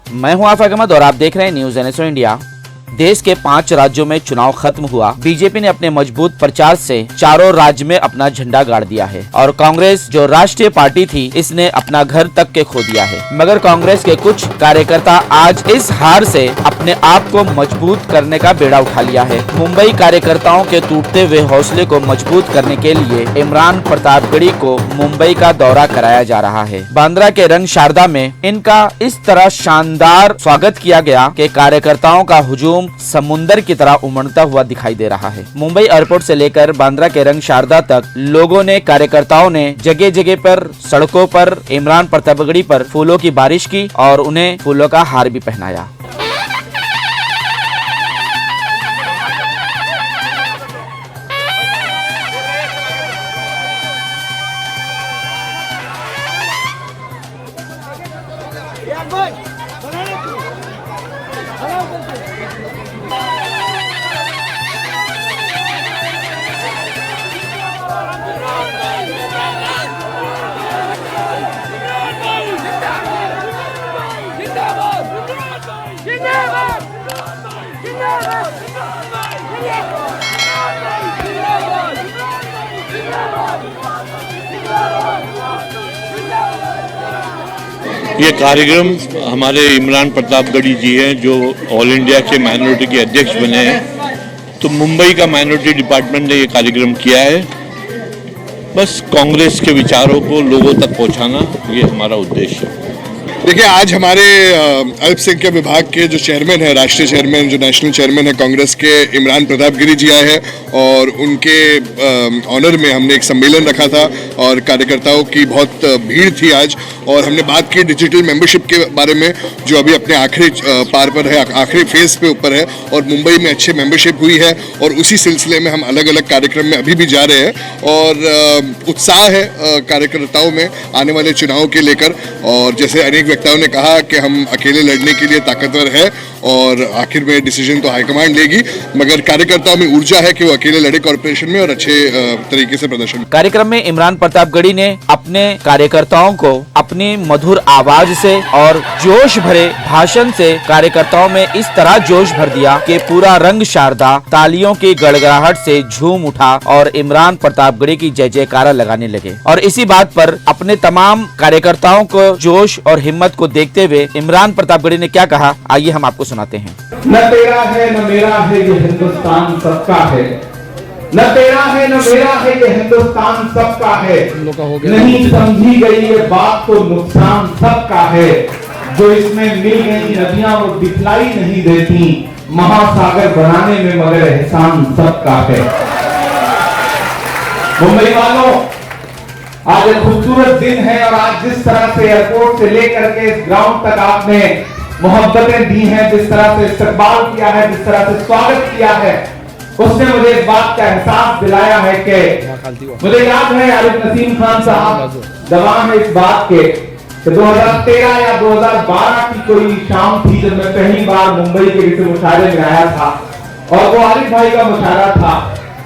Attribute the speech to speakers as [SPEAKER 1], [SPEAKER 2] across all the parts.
[SPEAKER 1] मैं हूं आफाक अहमद और आप देख रहे हैं न्यूज NSO इंडिया। देश के 5 राज्यों में चुनाव खत्म हुआ। बीजेपी ने अपने मजबूत प्रचार से चारों राज्य में अपना झंडा गाड़ दिया है और कांग्रेस जो राष्ट्रीय पार्टी थी इसने अपना घर तक के खो दिया है। मगर कांग्रेस के कुछ कार्यकर्ता आज इस हार से अपने आप को मजबूत करने का बेड़ा उठा लिया है। मुंबई कार्यकर्ताओं के टूटते हुए हौसले को मजबूत करने के लिए इमरान प्रतापगढ़ी को मुंबई का दौरा कराया जा रहा है। बांद्रा के रंग शारदा में इनका इस तरह शानदार स्वागत किया गया कि कार्यकर्ताओं का हुजूम समुंदर की तरह उमड़ता हुआ दिखाई दे रहा है। मुंबई एयरपोर्ट से लेकर बांद्रा के रंग शारदा तक लोगों ने, कार्यकर्ताओं ने जगह जगह पर, सड़कों पर इमरान प्रतापगढ़ी पर फूलों की बारिश की और उन्हें फूलों का हार भी पहनाया।
[SPEAKER 2] ये कार्यक्रम हमारे इमरान प्रतापगढ़ी जी हैं जो ऑल इंडिया के माइनॉरिटी के अध्यक्ष बने हैं। तो मुंबई का माइनॉरिटी डिपार्टमेंट ने ये कार्यक्रम किया है। बस कांग्रेस के विचारों को लोगों तक पहुंचाना ये हमारा उद्देश्य है।
[SPEAKER 3] देखिए, आज हमारे अल्पसंख्यक विभाग के जो चेयरमैन है, राष्ट्रीय चेयरमैन, जो नेशनल चेयरमैन है कांग्रेस के, इमरान प्रतापगढ़ी जी आए हैं और उनके ऑनर में हमने एक सम्मेलन रखा था और कार्यकर्ताओं की बहुत भीड़ थी आज। और हमने बात की डिजिटल मेंबरशिप के बारे में जो अभी अपने आखिरी पार पर है, आखिरी फेज पे ऊपर है और मुंबई में अच्छे मेंबरशिप हुई है और उसी सिलसिले में हम अलग अलग कार्यक्रम में अभी भी जा रहे हैं और उत्साह है कार्यकर्ताओं में आने वाले चुनाव के लेकर। और जैसे अनेक वक्ताओं ने कहा कि हम अकेले लड़ने के लिए ताकतवर है और आखिर में डिसीजन तो हाईकमांड लेगी, मगर कार्यकर्ताओं में ऊर्जा है कि वो अकेले लड़े कॉर्पोरेशन में और अच्छे तरीके से प्रदर्शन।
[SPEAKER 1] कार्यक्रम में इमरान प्रतापगढ़ी ने अपने कार्यकर्ताओं को अपनी मधुर आवाज से और जोश भरे भाषण से कार्यकर्ताओं में इस तरह जोश भर दिया कि पूरा रंग शारदा तालियों की गड़गड़ाहट से झूम उठा और इमरान प्रतापगढ़ी की जय जयकारा लगाने लगे। और इसी बात पर अपने तमाम कार्यकर्ताओं को जोश और हिम्मत को देखते हुए इमरान प्रतापगढ़ी ने क्या कहा, आइए हम आपको सुनाते हैं।
[SPEAKER 4] न तेरा है न मेरा है ये हिंदुस्तान सबका है, न तेरा है न मेरा है ये हिंदुस्तान सबका है, नहीं समझी गई ये बात तो नुकसान सबका है। जो इसमें मिल गई नदियां वो दिखलाई नहीं देती, महासागर बनाने में मगर एहसान सबका है। मुंबई वालों, आज एक खूबसूरत दिन है और आज जिस तरह से एयरपोर्ट से लेकर के इस ग्राउंड तक आपने मोहब्बतें दी हैं, जिस तरह से इस्तकबाल किया है, जिस तरह से स्वागत किया है, उसने मुझे इस बात का एहसास दिलाया है कि मुझे याद है आरिफ नसीम खान साहब गवाह है इस बात के कि 2013 या 2012 की कोई शाम थी जब मैं पहली बार मुंबई के किसी मुशायरे में आया था और वो आरिफ भाई का मुशायरा था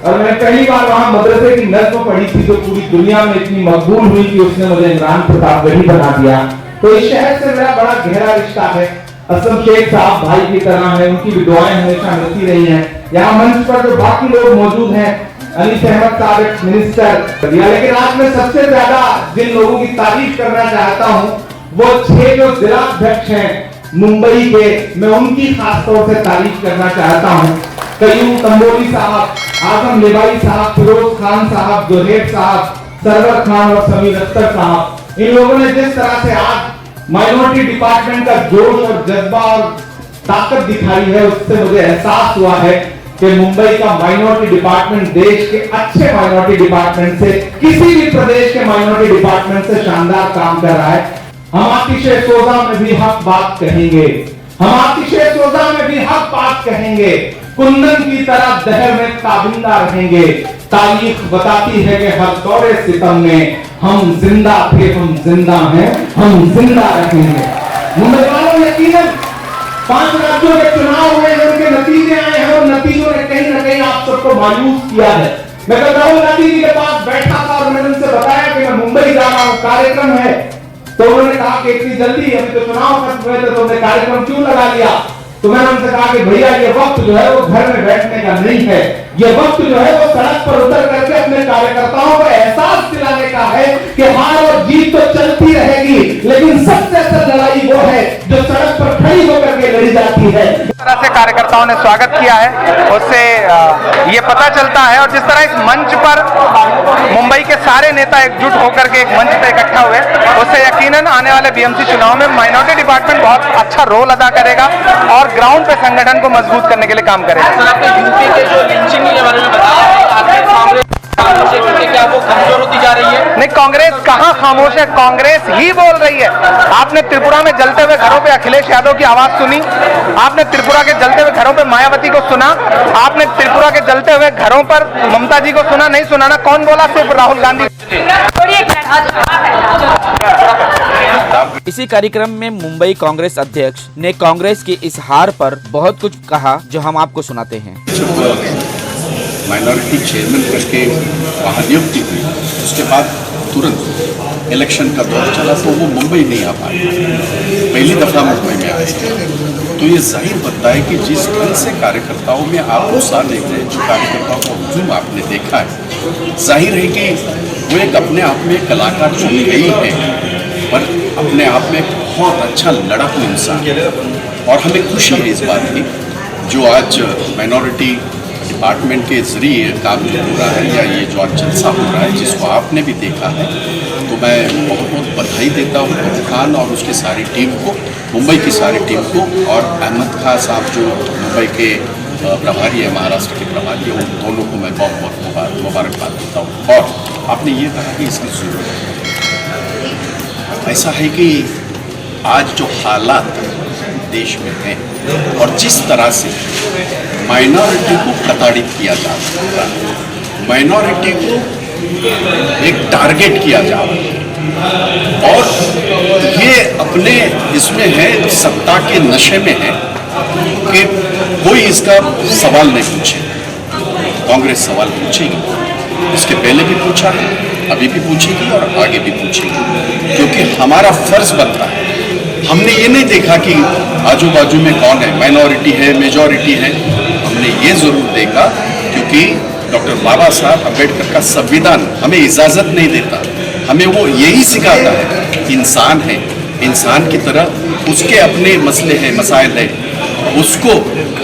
[SPEAKER 4] और मैंने पहली बार वहां मदरसे की नज़्म पढ़ी थी जो पूरी दुनिया में इतनी मकबूल हुई कि उसने मुझे इमरान प्रतापगढ़ी बना दिया। तो इस शहर से मेरा बड़ा गहरा रिश्ता है। असलम शेख साहब भाई की तरह है, उनकी भी दुआएं हमेशा मिलती रही हैं। यहाँ मंच पर जो बाकी लोग मौजूद हैं, अनीस अहमद साहब मिनिस्टर, लेकिन आज मैं सबसे ज्यादा जिन लोगों की तारीफ करना चाहता हूँ वो 6 जो जिलाध्यक्ष हैं मुंबई के, मैं उनकी खासतौर से तारीफ करना चाहता हूँ। कयूम तंबोली साहब, आजम लिबाई साहब, फिरोज खान साहब, जोहेब साहब, सरवर खान और समीर अख्तर साहब, इन लोगों ने जिस तरह से आज माइनॉरिटी डिपार्टमेंट का जोश और जज्बा और ताकत दिखाई है, उससे मुझे एहसास हुआ है कि मुंबई का माइनॉरिटी डिपार्टमेंट देश के अच्छे माइनॉरिटी डिपार्टमेंट से, किसी भी प्रदेश के माइनॉरिटी डिपार्टमेंट से शानदार काम कर रहा है। हम आतिशे सोजा में भी हक बात कहेंगे, हम आतिशे सोजा में भी हक बात कहेंगे, कुंदन की तरह दहर में ताबिंदा रहेंगे। तारीख बताती है कि हर दौरे सितम में हम जिंदा थे, हम जिंदा हैं, हम जिंदा रहेंगे। मुंबई वालों, यकीनन 5 राज्यों के चुनाव हुए हैं, उनके नतीजे आए हैं और नतीजों ने कहीं ना कहीं आप सबको मायूस किया है। मैं राहुल गांधी जी के पास बैठा था और मैंने उनसे बताया कि मैं मुंबई जा रहा हूं, कार्यक्रम है। तो उन्होंने कहा कि इतनी जल्दी अभी तो चुनाव खत्म हुए थे तो हमने कार्यक्रम क्यों लगा लिया। तो मैंने उनसे कहा कि भैया ये वक्त जो है वो घर में बैठने का नहीं है, ये वक्त जो है वो सड़क पर उतर करके अपने कार्यकर्ताओं को एहसास दिलाने का है कि हार और जीत तो चलती रहेगी, लेकिन सबसे असल लड़ाई वो है जो सड़क पर खड़ी होकर के लड़ी जाती है।
[SPEAKER 5] जिस तरह से कार्यकर्ताओं ने स्वागत किया है उससे ये पता चलता है, और जिस तरह इस मंच पर मुंबई के सारे नेता एकजुट होकर के एक मंच पर इकट्ठा हुए, उससे यकीनन आने वाले बीएमसी चुनाव में माइनॉरिटी डिपार्टमेंट बहुत अच्छा रोल अदा करेगा और ग्राउंड पे संगठन को मजबूत करने के लिए काम करेगा।
[SPEAKER 6] सर, आपने यूपी के जो लिंचिंग के बारे में बताया, आखिर कांग्रेस क्या वो कमजोर होती जा रही है?
[SPEAKER 5] नहीं, कांग्रेस कहां खामोश है, कांग्रेस ही बोल रही है। आपने त्रिपुरा में जलते हुए घरों पे अखिलेश यादव की आवाज सुनी, आपने त्रिपुरा के जलते हुए घरों पे मायावती को सुना, आपने त्रिपुरा के जलते हुए घरों पर ममता जी को सुना, नहीं सुना ना? कौन बोला? सिर्फ राहुल गांधी।
[SPEAKER 1] इसी कार्यक्रम में मुंबई कांग्रेस अध्यक्ष ने कांग्रेस की इस हार पर बहुत कुछ कहा, जो हम आपको सुनाते हैं।
[SPEAKER 7] माइनॉरिटी चेयरमैन करके वहाँ नियुक्ति हुई, उसके बाद तुरंत इलेक्शन का दौर चला तो वो मुंबई नहीं आ पाए, पहली दफ़ा मुंबई में आए। तो ये जाहिर बनता है कि जिस ढंग से कार्यकर्ताओं में आप उत्साह देख रहे हैं, जो कार्यकर्ताओं का हुजूम आपने देखा है, जाहिर है कि वो एक अपने आप में कलाकार चुनी गई है, पर अपने आप में बहुत अच्छा लड़ाकू इंसान है। और हमें खुशी है इस बात की, जो आज माइनॉरिटी डिपार्टमेंट के जरिए काम जो हो रहा है, या ये जो आज जलसा हो रहा है जिसको आपने भी देखा है, तो मैं बहुत बहुत बधाई देता हूँ अहमद खान और उसकी सारी टीम को, मुंबई की सारी टीम को, और अहमद खान साहब जो मुंबई के प्रभारी है, महाराष्ट्र के प्रभारी है, उन दोनों को मैं बहुत बहुत मुबारकबाद देता हूँ। और आपने ये कहा कि इसकी ज़रूरत है, ऐसा है कि आज जो हालात देश में हैं और जिस तरह से माइनॉरिटी को प्रताड़ित किया जा रहा है, माइनॉरिटी को एक टारगेट किया जा रहा है, और ये अपने इसमें है, सत्ता के नशे में है कि कोई इसका सवाल नहीं पूछे। कांग्रेस सवाल पूछेगी, इसके पहले भी पूछा है, अभी भी पूछेगी और आगे भी पूछेगी, क्योंकि हमारा फर्ज बनता है। हमने ये नहीं देखा कि आजू बाजू में कौन है, माइनॉरिटी है, मेजॉरिटी है, हमने ये जरूर देखा क्योंकि डॉक्टर बाबा साहब अम्बेडकर का संविधान हमें इजाज़त नहीं देता, हमें वो यही सिखाता है कि इंसान है, इंसान की तरह उसके अपने मसले हैं, मसाइल हैं, उसको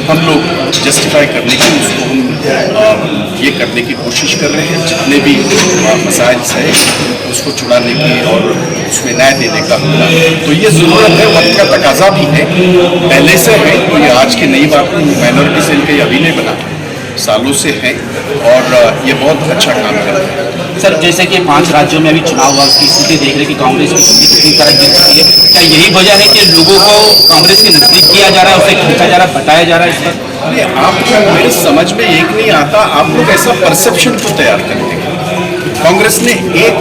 [SPEAKER 7] हम लोग जस्टिफाई करने की, उसको हम ये करने की कोशिश कर रहे हैं, जितने भी मसाइल है उसको छुड़ाने की और उसमें न्याय देने का होगा। तो ये ज़रूरत है, वक्त का तकाजा भी है, पहले से है, तो ये आज की नई बात नहीं, माइनॉरिटी सेल का अभी नहीं बना, सालों से है, और ये बहुत अच्छा काम कर रहे हैं।
[SPEAKER 1] सर, जैसे कि 5 राज्यों में अभी चुनाव हुआ, उसकी स्थिति देख रहे कि कांग्रेस की स्थिति किसी तरह गिर रही है, क्या यही वजह है कि लोगों को कांग्रेस के नजदीक किया जा रहा है, उसे खींचा जा रहा है, बताया जा रहा है? इस पर
[SPEAKER 7] अरे आपको मेरे समझ में एक नहीं आता, आप लोग ऐसा परसेप्शन क्यों तैयार करते हैं? कांग्रेस ने एक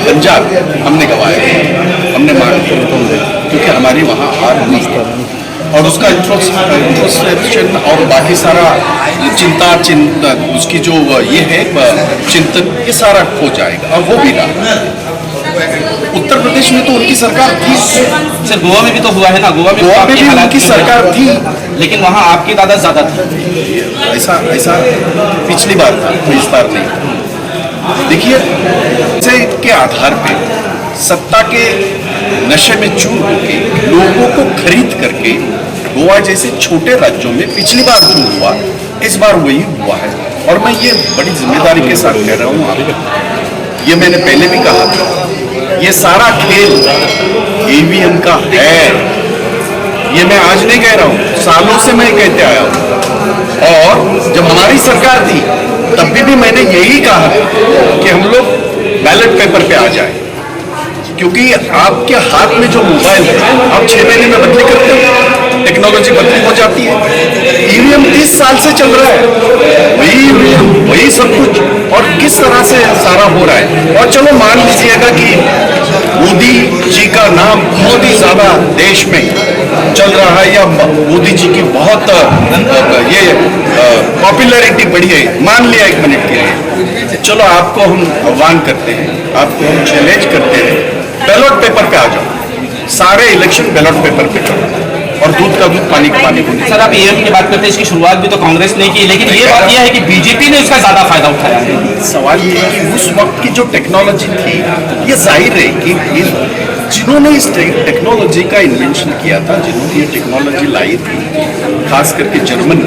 [SPEAKER 7] पंजाब हमने गवाया, हमने मांग क्योंकि हमारी वहाँ हार हुई और उसका इंट्रोस्पेक्शन और बाकी सारा चिंतन उसकी जो ये है चिंतन, ये सारा खो जाएगा, और वो भी रहा। उत्तर प्रदेश में तो उनकी सरकार थी,
[SPEAKER 1] सर गोवा में भी तो हुआ है ना, गोवा में
[SPEAKER 7] भी उनकी सरकार थी,
[SPEAKER 1] लेकिन वहाँ आपकी तादाद ज्यादा थी।
[SPEAKER 7] ऐसा पिछली बार था, तो इस बार नहीं। देखिए, के आधार पे सत्ता के नशे में चूर होके लोगों को खरीद करके गोवा जैसे छोटे राज्यों में पिछली बार जो हुआ, इस बार वही हुआ है। और मैं ये बड़ी जिम्मेदारी के साथ कह रहा हूँ आपको, ये मैंने पहले भी कहा था, ये सारा खेल ईवीएम का है, ये मैं आज नहीं कह रहा हूँ, सालों से मैं कहते आया हूँ। और जब हमारी सरकार थी तब भी मैंने यही कहा कि हम लोग बैलेट पेपर पे आ जाए, क्योंकि आपके हाथ में जो मोबाइल है आप 6 महीने में बदली करते हो, टेक्नोलॉजी बदली हो जाती है। ईवीएम 30 साल से चल रहा है, वही सब कुछ, और किस तरह से सारा हो रहा है। और चलो मान लीजिएगा कि मोदी जी का नाम बहुत ही ज्यादा देश में चल रहा है, या मोदी जी की बहुत ये पॉपुलैरिटी बढ़ी है, मान लिया 1 मिनट के लिए, चलो आपको हम आह्वान करते हैं, आपको हम चैलेंज करते हैं बैलेट पेपर पे आ जाओ, सारे इलेक्शन बैलेट पेपर पे करो और दूध का दूध पानी का पानी होने।
[SPEAKER 6] सर, आप ईएम की बात करते हैं, इसकी शुरुआत भी तो कांग्रेस ने की, लेकिन ये बात यह है कि बीजेपी ने इसका ज्यादा फायदा उठाया है।
[SPEAKER 7] सवाल ये है कि उस वक्त की जो टेक्नोलॉजी थी, ये जाहिर है कि जिन्होंने इस टेक्नोलॉजी का इन्वेंशन किया था, जिन्होंने ये टेक्नोलॉजी लाई थी, खास करके जर्मन,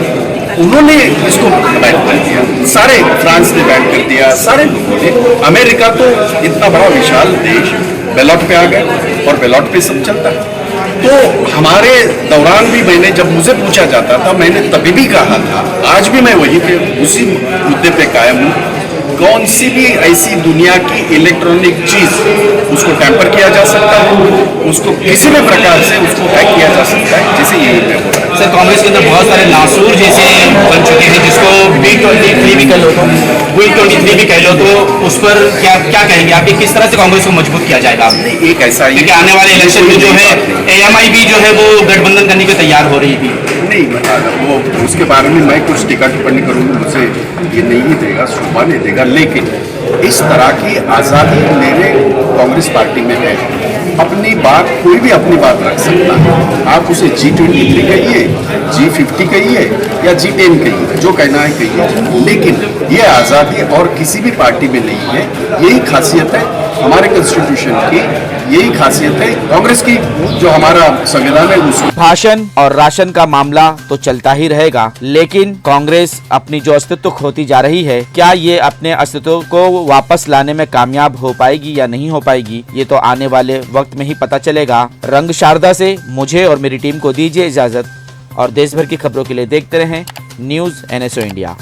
[SPEAKER 7] उन्होंने इसको बैन कर दिया, सारे फ्रांस ने बैन कर दिया, सारे लोगों ने। अमेरिका तो इतना बड़ा विशाल देश बैलेट पे आ गए और बैलेट पे सब चलता है। तो हमारे दौरान भी मैंने, जब मुझे पूछा जाता था, मैंने तभी भी कहा था, आज भी मैं वहीं पे उसी मुद्दे पे कायम हूँ, कौन सी भी ऐसी दुनिया की इलेक्ट्रॉनिक चीज उसको टैंपर किया जा सकता है, उसको किसी भी प्रकार से उसको हैक किया जा सकता है, जैसे ये हो रहा है।
[SPEAKER 6] सर, कांग्रेस के अंदर बहुत सारे नासूर जैसे बन चुके हैं, जिसको B23 भी कह लो, तो B23 भी कह लो, तो उस पर क्या कहेंगे आप, किस तरह से कांग्रेस को मजबूत किया जाएगा?
[SPEAKER 7] एक ऐसा
[SPEAKER 6] क्योंकि आने वाले इलेक्शन में जो है AMI भी जो है वो गठबंधन करने को तैयार हो रही थी।
[SPEAKER 7] नहीं, वो उसके बारे में मैं कुछ टिप्पणी टिप्पणी करूँगा, मुझे ये नहीं देगा, शोभा नहीं देगा, लेकिन इस तरह की आज़ादी मेरे कांग्रेस पार्टी में है। अपनी बात, कोई भी अपनी बात रख सकता है, आप उसे G23 कहिए, G50 कहिए या G10 कहिए, जो कहना है कहिए, लेकिन ये आज़ादी और किसी भी पार्टी में नहीं है। यही खासियत है हमारे कॉन्स्टिट्यूशन की, यही खासियत है कांग्रेस की, जो हमारा संविधान है उसकी।
[SPEAKER 1] भाषण और राशन का मामला तो चलता ही रहेगा, लेकिन कांग्रेस अपनी जो अस्तित्व खोती जा रही है, क्या ये अपने अस्तित्व को वापस लाने में कामयाब हो पाएगी या नहीं हो पाएगी, ये तो आने वाले वक्त में ही पता चलेगा। रंग शारदा से मुझे और मेरी टीम को दीजिए इजाजत, और देश भर की खबरों के लिए देखते रहें न्यूज़ NSO इंडिया।